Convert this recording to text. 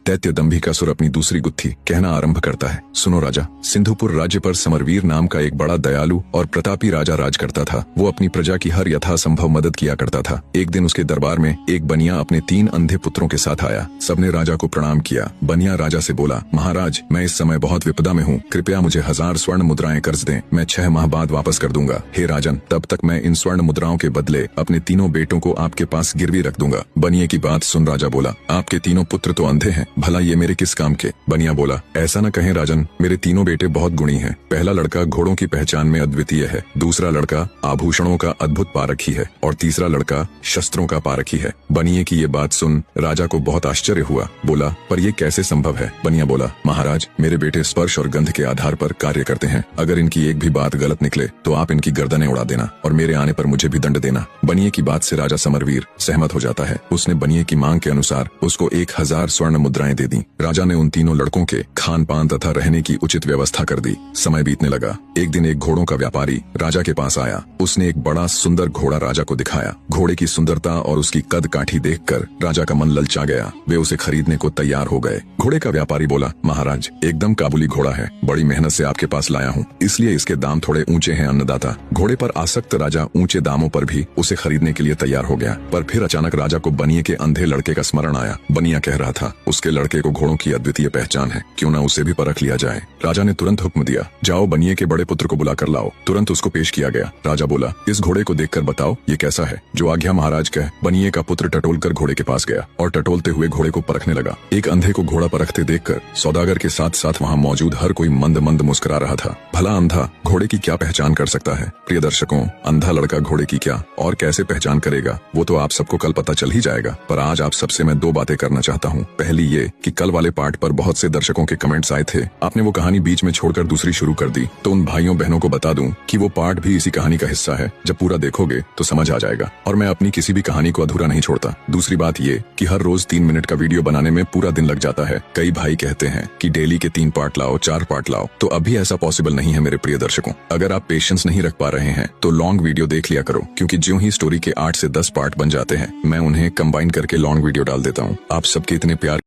दैत्य दंभिकासुर अपनी दूसरी गुत्थी कहना आरंभ करता है। सुनो राजा, सिंधुपुर राज्य पर समरवीर नाम का एक बड़ा दयालु और प्रतापी राजा राज करता था। वो अपनी प्रजा की हर यथासंभव मदद किया करता था। एक दिन उसके दरबार में एक बनिया अपने 3 अंधे पुत्रों के साथ आया। सबने राजा को प्रणाम किया। बनिया राजा से बोला, महाराज, मैं इस समय बहुत विपदा में हूँ, कृपया मुझे 1000 स्वर्ण मुद्राएं कर्ज दें, मैं 6 माह बाद वापस कर दूंगा। हे राजन, तब तक मैं इन स्वर्ण मुद्राओं के बदले अपने 3 बेटों को आपके पास गिरवी रख दूंगा। बनिए की बात सुन राजा बोला, आपके 3 पुत्र तो अंधे हैं, भला ये मेरे किस काम के? बनिया बोला, ऐसा न कहें राजन, मेरे 3 बेटे बहुत गुणी हैं। पहला लड़का घोड़ों की पहचान में अद्वितीय है, दूसरा लड़का आभूषणों का अद्भुत पारखी है और तीसरा लड़का शस्त्रों का पारखी है। बनिए की ये बात सुन राजा को बहुत आश्चर्य हुआ। बोला, पर ये कैसे संभव है? बनिया बोला, महाराज, मेरे बेटे स्पर्श और गंध के आधार पर कार्य करते हैं। अगर इनकी एक भी बात गलत निकले तो आप इनकी गर्दनें उड़ा देना और मेरे आने पर मुझे भी दंड देना। बनिए की बात से राजा समरवीर सहमत हो जाता है। उसने बनिए की मांग के अनुसार उसको 1000 स्वर्ण मुद्राएं दे दी। राजा ने उन 3 लड़कों के खान पान तथा रहने की उचित व्यवस्था कर दी। समय बीतने लगा। एक दिन एक घोड़ों का व्यापारी राजा के पास आया। उसने एक बड़ा सुंदर घोड़ा राजा को दिखाया। घोड़े की सुंदरता और उसकी कद काठी देखकर राजा का मन ललचा गया। वे उसे खरीदने को तैयार हो गए। घोड़े का व्यापारी बोला, महाराज, एकदम काबुली घोड़ा है, बड़ी मेहनत से आपके पास लाया हूँ, इसलिए इसके दाम थोड़े ऊंचे हैं अन्नदाता। घोड़े पर आसक्त राजा ऊंचे दामों पर भी उसे खरीदने के लिए तैयार हो गया। पर फिर अचानक राजा को बनिए के अंधे लड़के का स्मरण आया। बनिया कह रहा था, उसके लड़के को घोड़ों की अद्वितीय पहचान है, क्यों न उसे भी परख लिया जाए। राजा ने तुरंत हुक्म दिया, जाओ बनिए के बड़े पुत्र को बुला कर लाओ। तुरंत उसको पेश किया गया। राजा बोला, इस घोड़े को देखकर बताओ ये कैसा है? जो आज्ञा महाराज कह। बनिए का पुत्र टटोल कर घोड़े के पास गया और टटोलते हुए घोड़े को परखने लगा। एक अंधे को घोड़ा परखते देखकर सौदागर के साथ साथ वहाँ मौजूद हर कोई मंद मंद मुस्कुरा रहा था। भला अंधा घोड़े की क्या पहचान कर सकता है? प्रिय दर्शकों, अंधा लड़का घोड़े की क्या और कैसे पहचान करेगा वो तो आप सबको कल पता चल ही जाएगा। पर आज आप सबसे मैं 2 बातें करना चाहता हूँ। पहली ये कि कल वाले पार्ट पर बहुत से दर्शकों के कमेंट्स आए थे। आपने वो कहानी बीच में छोड़कर दूसरी शुरू कर दी, तो उन भाइयों बहनों को बता दूं कि वो पार्ट भी इसी कहानी का हिस्सा है। जब पूरा देखोगे तो समझ आ जाएगा और मैं अपनी किसी भी कहानी को अधूरा नहीं छोड़ता। दूसरी बात ये कि हर रोज 3 मिनट का वीडियो बनाने में पूरा दिन लग जाता है। कई भाई कहते हैं कि डेली के 3 पार्ट लाओ, 4 पार्ट लाओ, तो अभी ऐसा पॉसिबल नहीं है मेरे प्रिय दर्शकों। अगर आप पेशेंस नहीं रख पा रहे हैं तो लॉन्ग वीडियो देख लिया करो, क्योंकि ज्यों ही स्टोरी के 8 से 10 पार्ट बन जाते हैं मैं उन्हें कंबाइन करके लॉन्ग वीडियो डाल देता हूँ। आप सबके इतने प्यार